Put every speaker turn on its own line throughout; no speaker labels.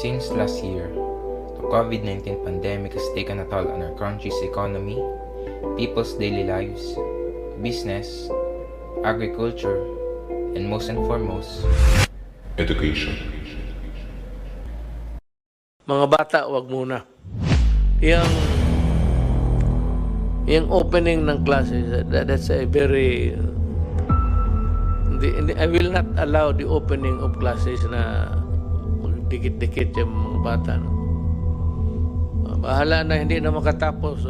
Since last year, the COVID-19 pandemic has taken a toll on our country's economy, people's daily lives, business, agriculture, and most and foremost,
education.
Mga bata, wag muna. Yung opening ng classes, that's a very... I will not allow the opening of classes na dikit-dikit yung mga bata. No? Bahala na hindi na makatapos.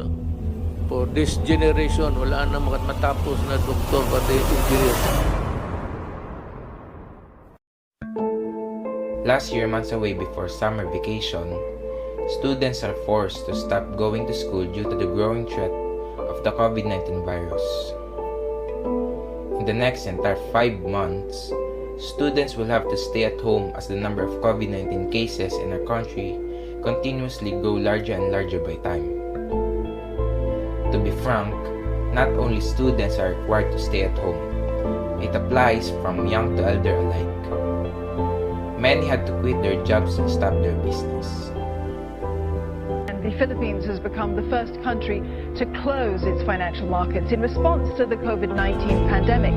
For this generation, wala na matapos na doktor pati engineer.
last year months away before summer vacation, students are forced to stop going to school due to the growing threat of the COVID-19 virus. In the next entire 5 months, students will have to stay at home as the number of COVID-19 cases in our country continuously grow larger and larger by time. To be frank, not only students are required to stay at home, it applies from young to elder alike. Many had to quit their jobs and stop their business.
The Philippines has become the first country to close its financial markets in response to the COVID-19 pandemic.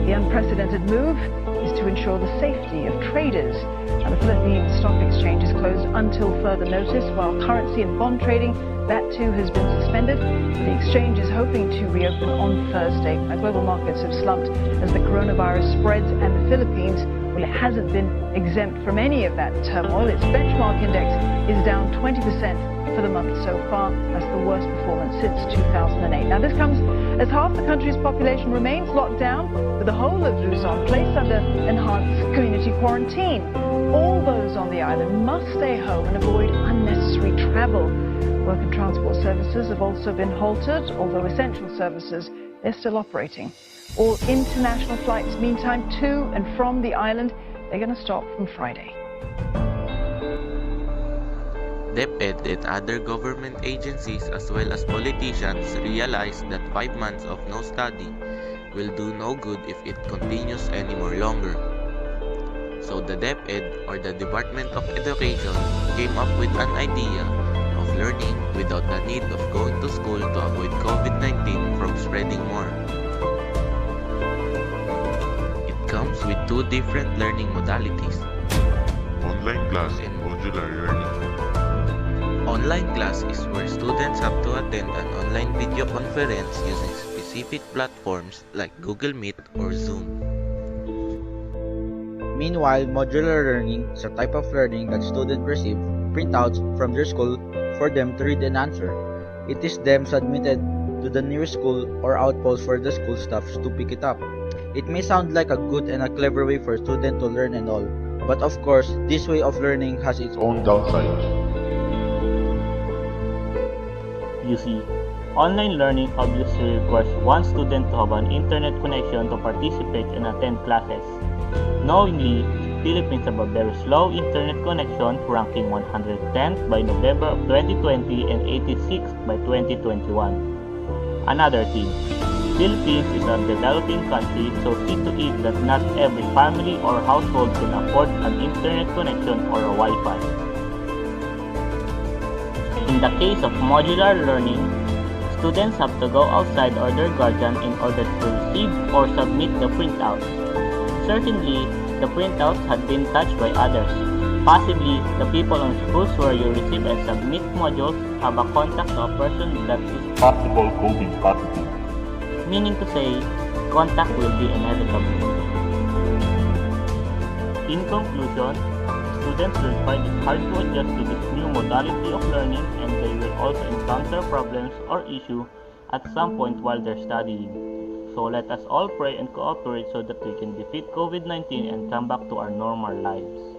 The unprecedented move is to ensure the safety of traders. And the Philippines Stock Exchange is closed until further notice, while currency and bond trading, that too has been suspended. The exchange is hoping to reopen on Thursday. Now, global markets have slumped as the coronavirus spreads, and the Philippines, well, it hasn't been exempt from any of that turmoil. Its benchmark index is down 20% for the month so far. That's the worst performance since 2008. Now, this comes as half the country's population remains locked down, with the whole of Luzon placed under enhanced community quarantine. All those on the island must stay home and avoid unnecessary travel. Work and transport services have also been halted, although essential services, they're still operating. All international flights, meantime, to and from the island, they're going to stop from Friday.
DepEd and other government agencies as well as politicians realize that 5 months of no study will do no good if it continues any more longer. So the DepEd, or the Department of Education, came up with an idea of learning without the need of going to school to avoid COVID-19 from spreading more. It comes with 2 different learning modalities:
Online class and modular learning.
online class is where students have to attend an online video conference using specific platforms like Google Meet or Zoom.
Meanwhile, modular learning is a type of learning that students receive printouts from their school for them to read and answer. It is them submitted to the nearest school or outpost for the school staffs to pick it up. It may sound like a good and a clever way for students to learn and all, but of course, this way of learning has its own
Downsides.
You see, online learning obviously requires one student to have an internet connection to participate and attend classes. Knowingly, Philippines have a very slow internet connection, ranking 110th by November of 2020 and 86th by 2021. Another thing, Philippines is a developing country, so see to it that not every family or household can afford an internet connection or a Wi-Fi. In the case of modular learning, students have to go outside or their guardian in order to receive or submit the printouts. Certainly, the printouts had been touched by others. Possibly, the people on schools where you receive and submit modules have a contact to a person that is
Possible COVID positive.
meaning to say, contact will be inevitable. In conclusion, students will find it hard to adjust to this new modality of learning, and they will also encounter problems or issues at some point while they're studying. So let us all pray and cooperate so that we can defeat COVID-19 and come back to our normal lives.